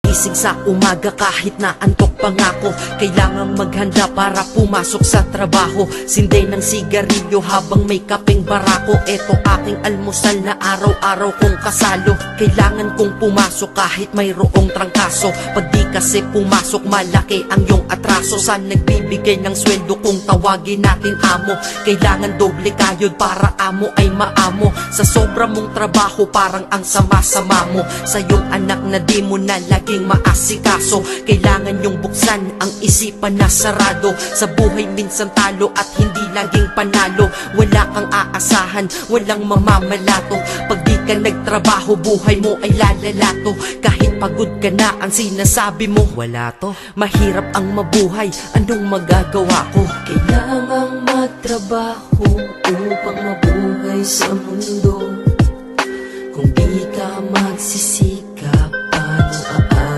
gising sa umaga kahit na antok pa nga ako. Kailangang maghanda para pumasok sa trabaho. Sinday ng sigarilyo habang may kapeng barako. Eto aking almusal na araw-araw kong kasalo. Kailangan kong pumasok kahit mayroong trangkaso. Pag di kasi pumasok malaki ang iyong atraso. Saan nagbibigay ng sweldo kung tawagin natin amo? Kailangan doble kayod para amo ay maamo. Sa sobra mong trabaho parang ang sama-sama mo. Sa iyong anak na di mo na laging maasikaso. Kailangan yung buksan ang isipan na sarado. Sa buhay minsan talo at hindi laging panalo. Wala kang aasahan, walang mamamalato. Pag di ka nagtrabaho buhay mo ay lalalato. Kahit pagod ka na ang sinasabi mo wala to. Mahirap ang mabuhay, anong magagawa ko? Kailangang magtrabaho upang mabuhay sa mundo. Kung di ka magsisi